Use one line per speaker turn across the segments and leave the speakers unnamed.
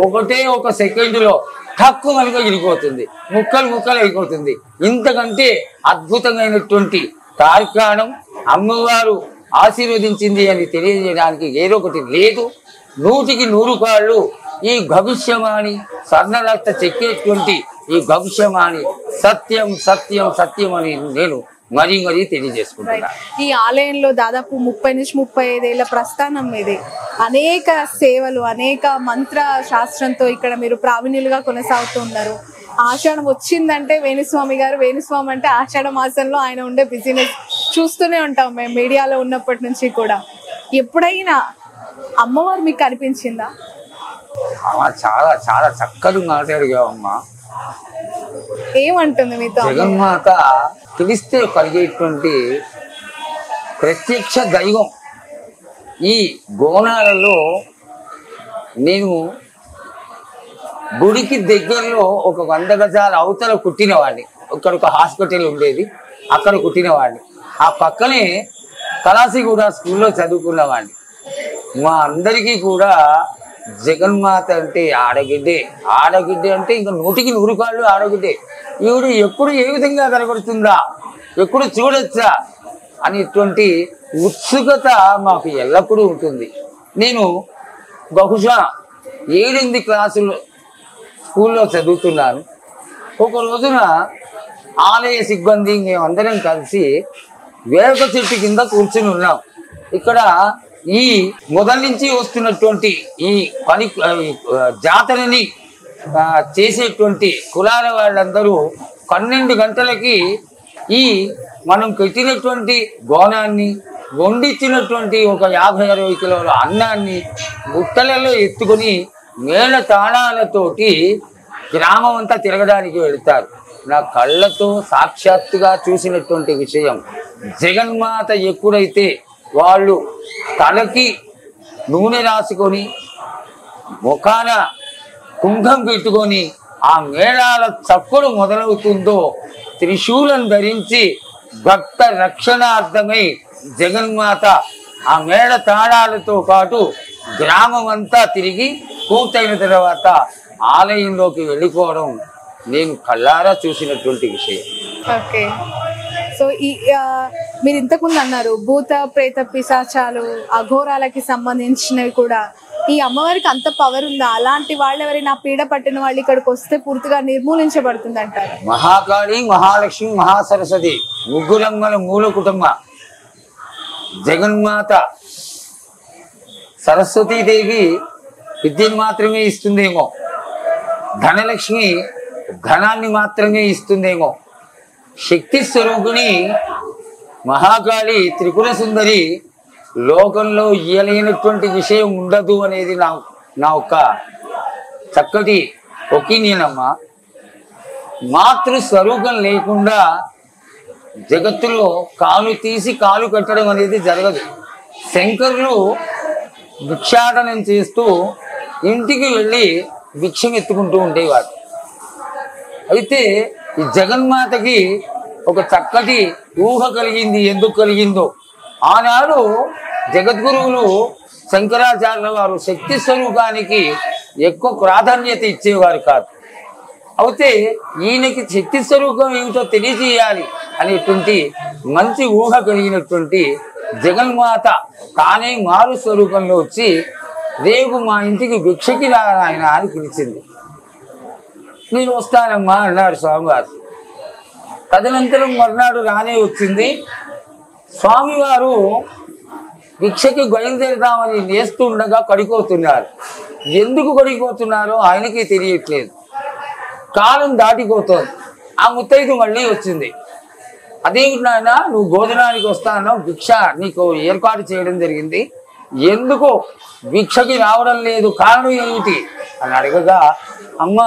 ఒకటే ఒక సెకండ్లో తక్కువ మనగా ఇరిగిపోతుంది, ముక్కలు ముక్కలు అయిపోతుంది. ఇంతకంటే అద్భుతమైనటువంటి తార్కాణం అమ్మవారు ఆశీర్వదించింది అని తెలియజేయడానికి ఏదో ఒకటి లేదు. 100కి 100 కాళ్ళు ఈ భవిష్యవాణి స్వర్ణరక్త చెక్కేటువంటి ఈ భవిష్యవాణి సత్యం సత్యం సత్యం అని నేను మరీ మరీ తెలియజేసుకుంటున్నాను.
ఈ ఆలయంలో దాదాపు 30 నుంచి 35 ఏళ్ల ప్రస్థానం ఇది. అనేక సేవలు, అనేక మంత్ర శాస్త్రంతో ఇక్కడ మీరు ప్రావీణ్యులుగా కొనసాగుతూ ఉన్నారు. ఆషాఢం వచ్చిందంటే వేణుస్వామి గారు, వేణుస్వామి అంటే ఆషాఢ మాసంలో ఆయన ఉండే బిజినెస్ చూస్తూనే ఉంటాం మేము మీడియాలో ఉన్నప్పటి నుంచి కూడా. ఎప్పుడైనా అమ్మవారు మీకు కనిపించిందా?
చాలా చాలా చక్కటి మాట్లాడిగావమ్మా.
ఏమంటుంది మీతో?
జగన్మాత పిలిస్తే కలిగేటువంటి ప్రత్యక్ష దైవం. ఈ గోనాలలో నేను గుడికి దగ్గరలో ఒక 100 గజాల అవతల కుట్టినవాడిని. ఇక్కడ ఒక హాస్పిటల్ ఉండేది, అక్కడ కుట్టినవాడిని. ఆ పక్కనే కళాసిగూడ స్కూల్లో చదువుకున్నవాడిని. మా అందరికీ కూడా జగన్మాత అంటే ఆడగిడ్డే. ఆడగిడ్డే అంటే ఇంకా 100కి 100 కాళ్ళు ఆడగిడ్డే. ఈవిడ ఎప్పుడు ఏ విధంగా కనబడుతుందా, ఎప్పుడు చూడొచ్చా అనేటువంటి ఉత్సుకత మాకు ఎల్లప్పుడూ ఉంటుంది. నేను బహుశా 7-8 క్లాసులు స్కూల్లో చదువుతున్నాను. ఒక రోజున ఆలయ సిబ్బంది మేమందరం కలిసి వేప చెట్టు కింద కూర్చుని ఉన్నాం. ఇక్కడ ఈ మొదటి నుంచి వస్తున్నటువంటి ఈ పని జాతరని చేసేటువంటి కులాల వాళ్ళందరూ 12 గంటలకి ఈ మనం పెట్టినటువంటి గోనాన్ని, వండిచ్చినటువంటి ఒక 50-60 కిలోల అన్నాన్ని గుట్టలలో ఎత్తుకొని మేళ తాళాలతోటి గ్రామం అంతా తిరగడానికి వెళ్తారు. నా కళ్ళతో సాక్షాత్తుగా చూసినటువంటి విషయం, జగన్మాత ఎప్పుడైతే వాళ్ళు తలకి నూనె రాసుకొని ముఖాన కుంభం పెట్టుకొని ఆ మేళాల చప్పుడు మొదలవుతుందో, త్రిశూలం ధరించి భక్త రక్షణార్థమై జగన్మాత ఆ మేళ తాళాలతో పాటు గ్రామం అంతా తిరిగి పూర్తయిన తర్వాత ఆలయంలోకి వెళ్ళిపోవడం నేను కళ్ళారా చూసినటువంటి విషయం.
ఓకే. సో ఈ మీరు ఇంతకుముందు అన్నారు భూత ప్రేత పిశాచాలు అఘోరాలకి సంబంధించినవి కూడా ఈ అమ్మవారికి అంత పవర్ ఉందా? అలాంటి వాళ్ళు ఎవరైనా పీడ పట్టిన వాళ్ళు ఇక్కడికి వస్తే పూర్తిగా నిర్మూలించబడుతుంది అంటారు.
మహాకాళి, మహాలక్ష్మి, మహాసరస్వతి ముగ్గురమ్మల మూల కుటుంబ. జగన్మాత సరస్వతీదేవి విద్యను మాత్రమే ఇస్తుందేమో, ధనలక్ష్మి ధనాన్ని మాత్రమే ఇస్తుందేమో, శక్తి స్వరూపిణి మహాకాళి త్రిపుర సుందరి లోకంలో ఇయ్యలేనటువంటి విషయం ఉండదు అనేది నా ఒక్క చక్కటి ఒపీనియన్ అమ్మా. మాతృస్వరూపం లేకుండా జగత్తులో కాలు తీసి కాలు కట్టడం అనేది జరగదు. శంకరులు భిక్షాటనం చేస్తూ ఇంటికి వెళ్ళి భిక్షం ఎత్తుకుంటూ ఉండేవారు. అయితే ఈ జగన్మాతకి ఒక చక్కటి ఊహ కలిగింది. ఎందుకు కలిగిందో, ఆనాడు జగద్గురువులు శంకరాచార్యుల వారు శక్తి స్వరూపానికి ఎక్కువ ప్రాధాన్యత ఇచ్చేవారు కాదు. అయితే ఈయనకి శక్తి స్వరూపం ఏమిటో తెలియజేయాలి అనేటువంటి మంచి ఊహ కలిగినటువంటి జగన్మాత తానే మారు స్వరూపంలో వచ్చి రేపు మా ఇంటికి భిక్షకి రాయన అని పిలిచింది. నేను వస్తానమ్మా అన్నాడు స్వామివారు. తదనంతరం మర్నాడు రానే వచ్చింది. స్వామివారు భిక్షకి బయలుదేరుదామని నేస్తూ ఉండగా కడిపోతున్నారు. ఎందుకు కడిగిపోతున్నారో ఆయనకి తెలియట్లేదు. కాలం దాటిపోతోంది. ఆ ముత్తైదు మళ్ళీ వచ్చింది. అదేమిటి నాయన, నువ్వు భోజనానికి వస్తానో భిక్ష నీకు ఏర్పాటు చేయడం జరిగింది, ఎందుకు భిక్షకి రావడం లేదు, కారణం ఏమిటి అని అడగగా, అమ్మ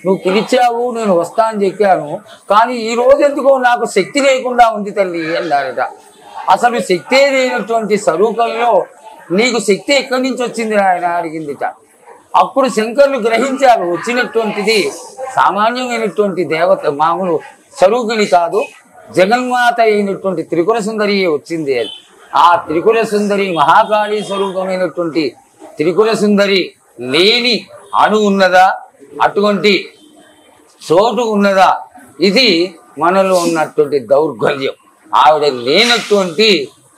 నువ్వు పిలిచావు, నేను వస్తా అని చెప్పాను, కానీ ఈ రోజు ఎందుకో నాకు శక్తి లేకుండా ఉంది తల్లి అన్నారట. అసలు శక్తే లేనటువంటి స్వరూపంలో నీకు శక్తి ఎక్కడి నుంచి వచ్చింది ఆయన అడిగిందిట. అప్పుడు శంకరులు గ్రహించారు, వచ్చినటువంటిది సామాన్యమైనటువంటి దేవత మామూలు స్వరూపిణి కాదు, జగన్మాత అయినటువంటి త్రిపుర సుందరి వచ్చింది అని. ఆ త్రిపుర సుందరి మహాకాళీ స్వరూపమైనటువంటి త్రిపుర సుందరి లేని అణు ఉన్నదా, అటువంటి చోటు ఉన్నదా? ఇది మనలో ఉన్నటువంటి దౌర్బల్యం. ఆవిడ లేనటువంటి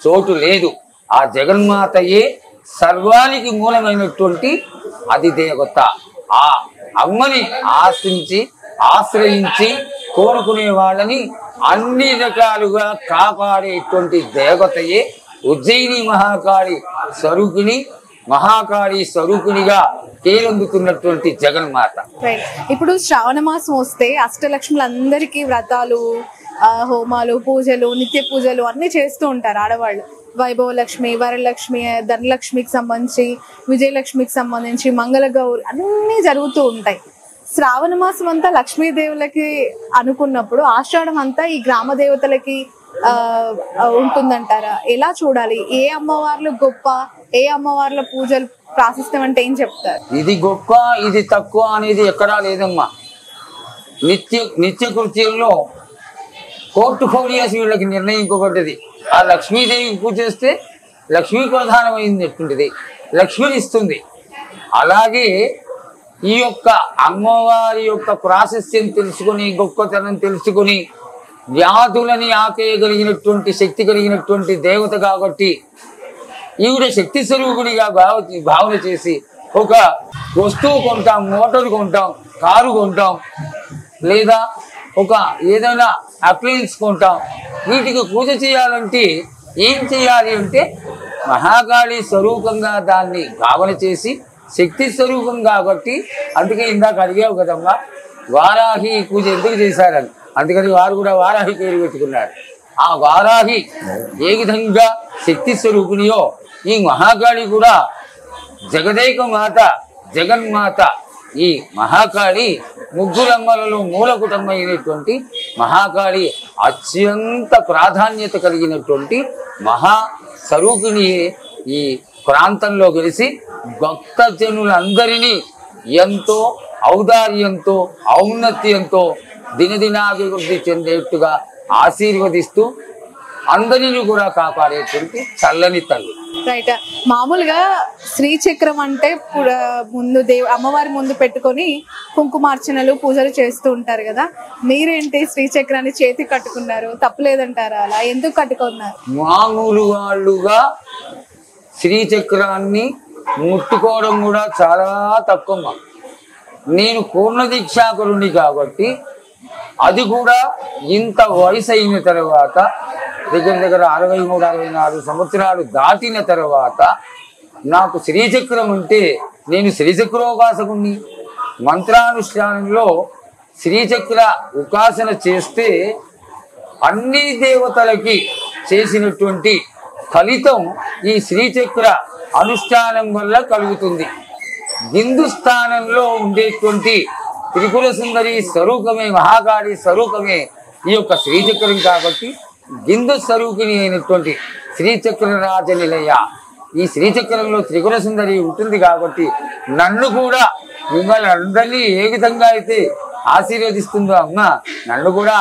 చోటు లేదు. ఆ జగన్మాతయే సర్వానికి మూలమైనటువంటి అధిదేవత. ఆ అమ్మని ఆశ్రయించి కోరుకునే వాళ్ళని అన్ని రకాలుగా కాపాడేటువంటి దేవతయే ఉజ్జయిని మహాకాళి స్వరూపిణిగా తేలొందుతున్నటువంటి జగన్మాత.
ఇప్పుడు శ్రావణ మాసం వస్తే అష్టలక్ష్ములందరికీ వ్రతాలు, హోమాలు, పూజలు, నిత్య పూజలు అన్ని చేస్తూ ఉంటారు ఆడవాళ్ళు. వైభవ లక్ష్మి, వరలక్ష్మి, ధనలక్ష్మికి సంబంధించి, విజయలక్ష్మికి సంబంధించి, మంగళగౌరి అన్నీ జరుగుతూ ఉంటాయి. శ్రావణ మాసం అంతా లక్ష్మీదేవులకి అనుకున్నప్పుడు ఆషాఢం అంతా ఈ గ్రామ దేవతలకి ఉంటుందంటారా? ఎలా చూడాలి? ఏ అమ్మవార్లు గొప్ప, ఏ అమ్మవార్ల పూజలు ప్రాశస్త్యం అంటే ఏం చెప్తారు?
ఇది గొప్ప, ఇది తక్కువ అనేది ఎక్కడా లేదమ్మా. నిత్య కృత్యంలో కోర్టు ఫోలియాస్ వీళ్ళకి నిర్ణయింపబడ్డది. ఆ లక్ష్మీదేవికి పూజ చేస్తే లక్ష్మీ ప్రధానమైనటువంటిది, లక్ష్మిని ఇస్తుంది. అలాగే ఈ యొక్క అమ్మవారి యొక్క ప్రాశస్త్యం తెలుసుకొని, గొప్పతనం తెలుసుకొని, వ్యాధులని ఆపేయగలిగినటువంటి శక్తి కలిగినటువంటి దేవత కాబట్టి ఈవిడ శక్తి స్వరూపుడిగా భావన చేసి ఒక వస్తువు కొంటాం, మోటార్ కొంటాం, కారు కొంటాం, లేదా ఒక ఏదైనా అప్లయన్స్ కొంటాం. వీటికి పూజ చేయాలంటే ఏం చేయాలి అంటే మహాకాళి స్వరూపంగా దాన్ని భావన చేసి, శక్తి స్వరూపం కాబట్టి, అందుకే ఇందాక అడిగావు కదమ్మా వారాహి పూజ ఎందుకు చేశారని. అందుకని వారు కూడా వారాహి పేరు పెట్టుకున్నారు. ఆ వారాహి ఏ విధంగా శక్తి స్వరూపిణియో ఈ మహాకాళి కూడా జగదేక మాత, జగన్మాత. ఈ మహాకాళి ముగ్గురమ్మలలో మూలకుటమైనటువంటి మహాకాళి అత్యంత ప్రాధాన్యత కలిగినటువంటి మహా స్వరూపిణి ఈ ప్రాంతంలో కలిసి భక్తజనులందరినీ ఎంతో ఔదార్యంతో, ఔన్నత్యంతో దినదినాభివృద్ధి చెందేట్టుగా ఆశీర్వదిస్తూ అందరినీ కూడా కాపాడేటువంటి చల్లని తల్లి.
రైట్. మామూలుగా శ్రీచక్రం అంటే ముందు అమ్మవారి ముందు పెట్టుకొని కుంకుమార్చనలు, పూజలు చేస్తూ ఉంటారు కదా. మీరేంటి శ్రీచక్రాన్ని చేతి కట్టుకున్నారు, తప్పులేదంటారా? అలా ఎందుకు కట్టుకున్నారు?
మామూలు వాళ్ళుగా శ్రీచక్రాన్ని ముట్టుకోవడం కూడా చాలా తక్కువ. నేను పూర్ణ దీక్షాకరుణ్ణి కాబట్టి, అది కూడా ఇంత వయసు అయిన తర్వాత, దగ్గర 63-64 సంవత్సరాలు దాటిన తర్వాత నాకు శ్రీచక్రం అంటే, నేను శ్రీచక్రోపాసకుణ్ణి. మంత్రానుష్ఠానంలో శ్రీచక్ర ఉపాసన చేస్తే అన్ని దేవతలకి చేసినటువంటి ఫలితం ఈ శ్రీచక్ర అనుష్ఠానం వల్ల కలుగుతుంది. హిందుస్థానంలో ఉండేటువంటి త్రిపుర సుందరి స్వరూపమే, మహాకాళి స్వరూపమే ఈ యొక్క శ్రీచక్రం కాబట్టి, హిందూ స్వరూపిణి అయినటువంటి శ్రీచక్ర రాజనిలయ ఈ శ్రీచక్రంలో త్రిపుర సుందరి ఉంటుంది కాబట్టి, నన్ను కూడా మిమ్మల్ని అందరినీ ఏ విధంగా అయితే ఆశీర్వదిస్తుందో అమ్మ, నన్ను కూడా